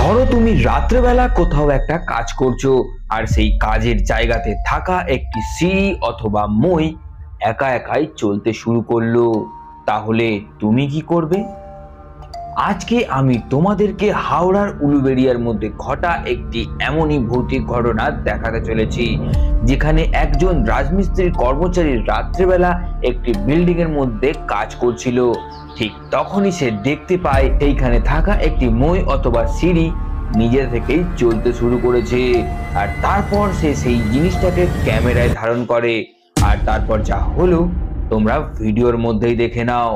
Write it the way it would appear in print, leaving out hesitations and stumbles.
ধরো তুমি রাত্রেবেলা কোথাও একটা কাজ করছো, আর সেই কাজের জায়গাতে থাকা একটি সিঁড়ি অথবা মই একা একাই চলতে শুরু করলো। তাহলে তুমি কি করবে? আজকে আমি তোমাদেরকে হাওড়ার উলুবেড়িয়ার মধ্যে ঘটা একটি এমনই ভৌতিক ঘটনা দেখাতে চলেছি, যেখানে একজন রাজমিস্ত্রির কর্মচারী রাত্রেবেলা একটি বিল্ডিং এর মধ্যে কাজ করছিল। ঠিক তখনই সে দেখতে পায় সেইখানে থাকা একটি মই অথবা সিঁড়ি নিজে থেকেই চলতে শুরু করেছে। আর তারপর সে সেই জিনিসটাকে ক্যামেরায় ধারণ করে। আর তারপর যা হলো তোমরা ভিডিওর মধ্যেই দেখে নাও।